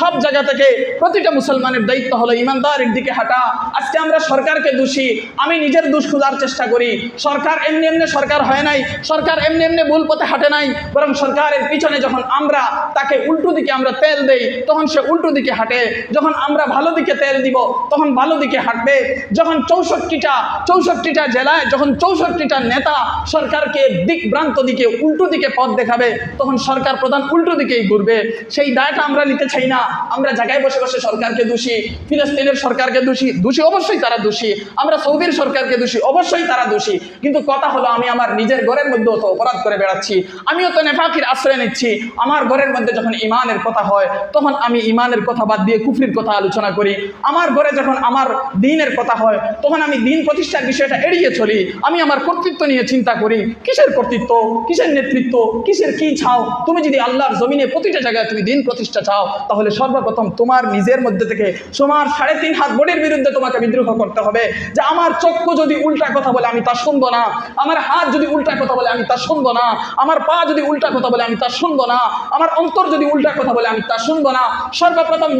সব জায়গা থেকে প্রতিটা মুসলমানের দায়িত্ব হলো ইমানদারির দিকে হাঁটা। আজকে আমরা সরকারকে দোষী, আমি নিজের দোষ খোঁজার চেষ্টা করি। সরকার এমনি সরকার হয় নাই, সরকার এমনি ভুল পথে হাঁটে নাই, বরং সরকারের পিছনে যখন আমরা তাকে উল্টো দিকে আমরা তেল দেই তখন সে উল্টো দিকে হাঁটে। যখন আমরা ভালো দিকে তেল দিব তখন ভালো দিকে হাঁটবে। যখন 64টা জেলায় যখন 64টা নেতা সরকারকে দিকভ্রান্ত দিকে উল্টো দিকে পথ দেখাবে, তখন সরকার প্রধান উল্টো দিকেই ঘুরবে। সেই দায়টা আমরা নিতে চাই না। আমরা জায়গায় বসে বসে সরকারকে দোষী, ফিলিস্তিনের সরকারকে দোষী অবশ্যই তারা দোষী। আমরা সৌদির সরকারকে দোষী, অবশ্যই তারা দোষী। কিন্তু কথা হলো, আমি আমার নিজের ঘরের মধ্যেও তো অপরাধ করে বেড়াচ্ছি, আমিও তো নেফাকির আশ্রয় নিচ্ছি। আমার ঘরের মধ্যে যখন ইমানের কথা হয় তখন আমি ইমানের কথা বাদ দিয়ে কুফরির কথা আলোচনা করি। আমার ঘরে যখন আমার দ্বীনের কথা হয় তখন আমি দ্বীন প্রতিষ্ঠার বিষয়টা এড়িয়ে চলি। আমি আমার কর্তৃত্ব নিয়ে চিন্তা করি। কিসের কর্তৃত্ব, কিসের নেতৃত্ব, কিসের কি চাও? তুমি যদি আল্লাহর জমিনে প্রতিটা জায়গায় তুমি দ্বীন প্রতিষ্ঠা চাও, তাহলে সর্বপ্রথম তোমার নিজের মধ্যে থেকে তোমার 3.5 হাত বডির বিরুদ্ধে তোমাকে বিদ্রোহ করতে হবে। যে আমার চক্ষু যদি উল্টা কথা বলে আমি তা শুনবো না, আমার হাত যদি উল্টা কথা বলে আমি তা শুনবো না, আমার পা যদি উল্টা কথা বলে আমি তা শুনবো না, আমার অন্তর যদি উল্টা কথা বলে আমি তা শুনবো না। সর্বপ্রথম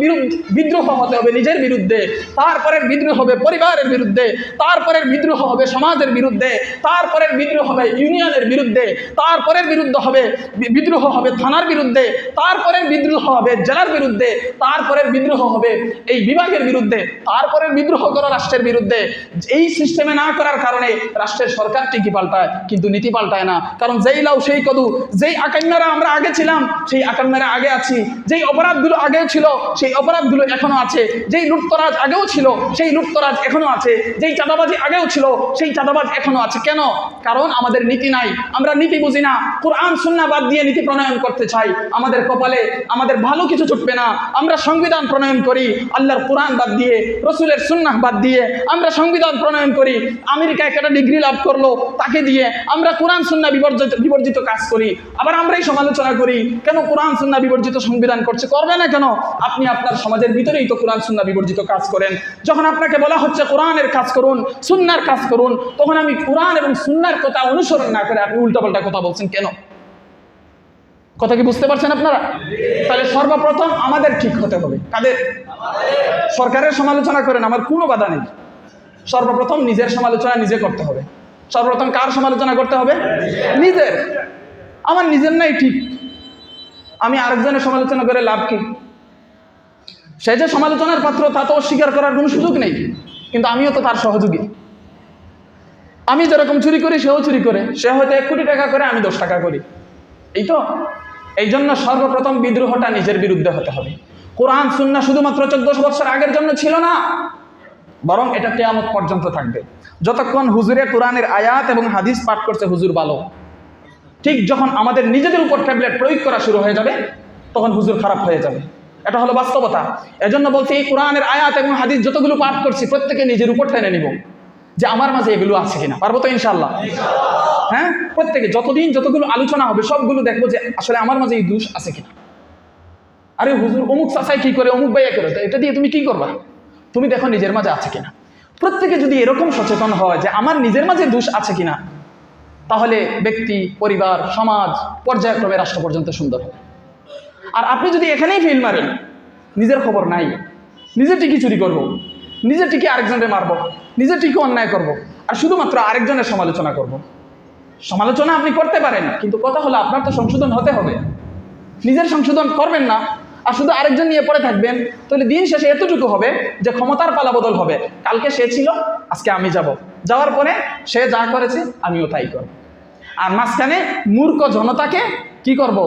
বিদ্রোহ হতে হবে নিজের বিরুদ্ধে, তারপরের বিদ্রোহ হবে পরিবারের বিরুদ্ধে, তারপরের বিদ্রোহ হবে সমাজের বিরুদ্ধে, তারপরের বিদ্রোহ হবে ইউনিয়নের বিরুদ্ধে, তারপরের বিদ্রোহ হবে থানার বিরুদ্ধে, তারপরের বিদ্রোহ হবে জেলার বিরুদ্ধে, তারপরের বিদ্রোহ হবে এই বিভাগের বিরুদ্ধে, তারপরের বিদ্রোহ করো রাষ্ট্রের বিরুদ্ধে। এই সিস্টেমে না করার কারণে রাষ্ট্রের সরকার ঠিকই পাল্টায় কিন্তু নীতি পাল্টায় না। কারণ যেই লাউ সেই কদু, যেই আকাম্যারা আমরা আগে ছিলাম সেই আকাম্যারা আগে আছি, যেই অপরাধগুলো আগেও ছিল সেই অপরাধগুলো এখনো আছে, যেই লুটতরাজ আগেও ছিল সেই লুটতরাজ এখনো আছে, যেই চাঁদাবাজি আগেও ছিল সেই চাঁদাবাজ এখনো আছে। কেন? কারণ আমাদের নীতি নাই, আমরা নীতি বুঝি না। কোরআন সুন্নাহ বাদ দিয়ে নীতি প্রণয়ন করতে চাই, আমাদের কপালে আমাদের ভালো কিছু জুটবে না। আমরা সংবিধান প্রণয়ন করি আল্লাহর কোরআন বাদ দিয়ে, রসুলের সুন্নাহ বাদ দিয়ে আমরা সংবিধান প্রণয়ন করি। আমেরিকায় একটা ডিগ্রি লাভ করলো তাকে দিয়ে আমরা কোরআন সুন্নাহ বিবর্জিত কাজ করি। আবার আমরাই সমালোচনা করি কেন কোরআন সুন্নাহ বিবর্জিত সংবিধান করছে। করবে না কেন? আপনি আপনার সমাজের ভিতরেই তো কোরআন সুন্নাহ বিবর্জিত কাজ করেন। যখন আপনাকে বলা হচ্ছে কোরআনের কাজ করুন, সুন্নাহর কাজ করুন, তখন আমি কোরআন এবং সুন্নাহর কথা অনুসরণ না করে আপনি উল্টাপাল্টা কথা বলছেন কেন? কথা কি বুঝতে পারছেন আপনারা? তাহলে সর্বপ্রথম আমাদের ঠিক হতে হবে। কাদের? সরকারের সমালোচনা করেন, আমার কোনো বাধা নেই। সর্বপ্রথম নিজের সমালোচনা নিজে করতে হবে। সর্বপ্রথম কার সমালোচনা করতে হবে? নিজের। আমার নিজের নাই ঠিক, আমি আরেকজনের সমালোচনা করে লাভ কি? সে যে সমালোচনার পাত্র তা তো অস্বীকার করার কোনো সুযোগ নেই, কিন্তু আমিও তো তার সহযোগী। আমি যেরকম চুরি করি সেও চুরি করে, সে হয়তো 1 কোটি টাকা করে, আমি 10 টাকা করি, এই তো। এই জন্য সর্বপ্রথম বিদ্রোহটা নিজের বিরুদ্ধে হতে হবে। কোরআন সুন্নাহ শুধুমাত্র 1400 বছর আগের জন্য ছিল না, বরং এটা কিয়ামত পর্যন্ত থাকবে। যতক্ষণ হুজুরে কোরআনের আয়াত এবং হাদিস পাঠ করছে হুজুর ভালো, ঠিক যখন আমাদের নিজেদের উপর ট্যাবলেট প্রয়োগ করা শুরু হয়ে যাবে তখন হুজুর খারাপ হয়ে যাবে। এটা হলো বাস্তবতা। এজন্য বলছি, এই কোরআনের আয়াত এবং হাদিস যতগুলো পাঠ করছি প্রত্যেকে নিজের উপর টেনে নিব যে আমার মাঝে এগুলো আছে কিনা। পারবো তো ইনশাআল্লাহ? হ্যাঁ, প্রত্যেকে যতগুলো আলোচনা হবে সবগুলো দেখবো যে আসলে আমার মাঝে এই দোষ আছে কিনা। আরে হুজুর অমুক চাচাই কি করে, অমুক ভাইয়া করে, এটা দিয়ে তুমি কি করবা? তুমি দেখো নিজের মাঝে আছে কিনা। প্রত্যেকে যদি এরকম সচেতন হয় যে আমার নিজের মাঝে দোষ আছে কিনা, তাহলে ব্যক্তি, পরিবার, সমাজ, পর্যায়ক্রমে রাষ্ট্র পর্যন্ত সুন্দর হবে। আর আপনি যদি এখানেই ফেল মারেন, নিজের খবর নাই, নিজের টিকি চুরি করব, নিজের টিকি আরেকজনকে মারবো, নিজের টিকি অন্যায় করব, আর শুধুমাত্র আরেকজনের সমালোচনা করব। সমালোচনা আপনি করতে পারেন, কিন্তু কথা হলো আপনার তো সংশোধন হতে হবে। নিজের সংশোধন করবেন না আর শুধু আরেকজন নিয়ে পড়ে থাকবেন, তাহলে দিন শেষে এতটুকু হবে যে ক্ষমতার পালা বদল হবে। কালকে সে ছিল, আজকে আমি যাব, যাওয়ার পরে সে যা করেছে আমিও তাই করব। আর মাঝখানে মূর্খ জনতাকে কি করব?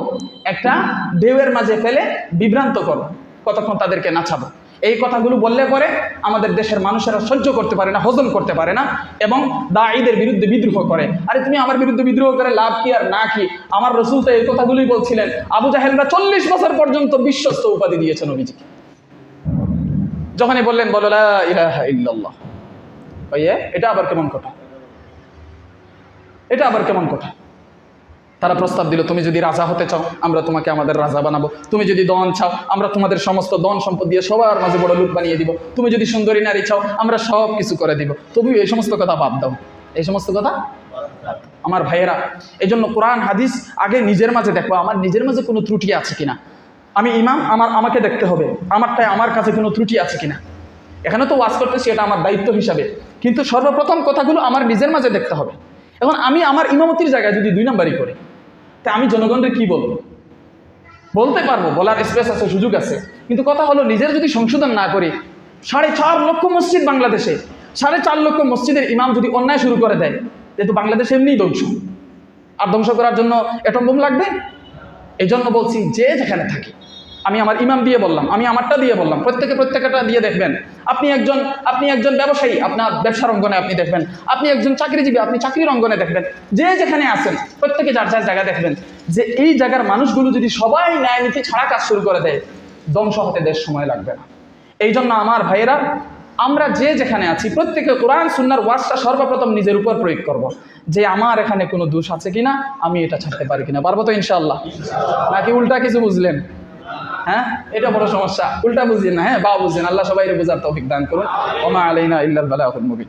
একটা ঢেউয়ের মাঝে ফেলে বিভ্রান্ত করব, কতক্ষণ তাদেরকে নাচাবো। এই কথাগুলো বললে পরে আমাদের দেশের মানুষেরা সহ্য করতে পারে না, হজম করতে পারে না, এবং দাঈদের বিরুদ্ধে বিদ্রোহ করে। আরে তুমি আমার বিরুদ্ধে বিদ্রোহ করে লাভ কি আর না কি? আমার রাসূল তো এই কথাগুলোই বলছিলেন। আবু জাহেলরা 40 বছর পর্যন্ত বিশ্বস্ত উপাধি দিয়েছে নবীজিকে। যখনই বললেন বলো লা ইলাহা ইল্লাল্লাহ, ভাইয়া এটা আবার কেমন কথা? এটা আবার কেমন কথা? তারা প্রস্তাব দিল, তুমি যদি রাজা হতে চাও আমরা তোমাকে আমাদের রাজা বানাবো, তুমি যদি দন চাও আমরা তোমাদের সমস্ত দন সম্পদ দিয়ে সবার মাঝে বড় লোক বানিয়ে দিব, তুমি যদি সুন্দরী নারী চাও আমরা সব কিছু করে দিব। তবু এই সমস্ত কথা বাদ দাও, এই সমস্ত কথা। আমার ভাইয়েরা, এই জন্য কোরআন হাদিস আগে নিজের মাঝে দেখো, আমার নিজের মাঝে কোনো ত্রুটি আছে কিনা। আমি ইমাম, আমাকে দেখতে হবে আমারটাই আমার কাছে কোনো ত্রুটি আছে কিনা। এখানে তো ওয়াজ করতেছি, এটা আমার দায়িত্ব হিসাবে, কিন্তু সর্বপ্রথম কথাগুলো আমার নিজের মাঝে দেখতে হবে। এখন আমি আমার ইমামতির জায়গায় যদি 2 নাম্বারই করি, তা আমি জনগণকে কি বলবো? বলতে পারবো, বলার স্পেস আছে, সুযোগ আছে, কিন্তু কথা হলো নিজের যদি সংশোধন না করি, 4.5 লক্ষ মসজিদ বাংলাদেশে, 4.5 লক্ষ মসজিদের ইমাম যদি অন্যায় শুরু করে দেয়, যেহেতু বাংলাদেশ এমনিই ধ্বংস, আর ধ্বংস করার জন্য অ্যাটম বোম লাগবে। এই জন্য বলছি, যে যেখানে থাকি, আমি আমার ইমাম দিয়ে বললাম, আমি আমারটা দিয়ে বললাম, প্রত্যেকটা দিয়ে দেখবেন। আপনি একজন ব্যবসায়ী, আপনার ব্যবসার অঙ্গনে আপনি দেখবেন। আপনি একজন চাকরিজীবী, আপনি চাকরির অঙ্গনে দেখবেন। যে যেখানে আছেন প্রত্যেকে যার যার জায়গা দেখবেন যে এই জায়গার মানুষগুলো যদি সবাই ন্যায় নীতি ছাড়া কাজ শুরু করে দেয়, ধ্বংস হতে দেশ সময় লাগবে না। এই জন্য আমার ভাইয়েরা, আমরা যে যেখানে আছি প্রত্যেকে কোরআন সুন্নাহর ওয়াজটা সর্বপ্রথম নিজের উপর প্রয়োগ করব, যে আমার এখানে কোনো দোষ আছে কিনা, আমি এটা ছাড়তে পারি কিনা। পারবো তো ইনশাআল্লাহ? নাকি উল্টা কিছু বুঝলেন? হ্যাঁ, এটা বড় সমস্যা, উল্টা বুঝলেন না। হ্যাঁ, বা বুঝলেন। আল্লাহ সবাই বোঝার তৌফিক দান করুন। ওয়া মা আলাইনা ইল্লাল বালাগুল মুবিন।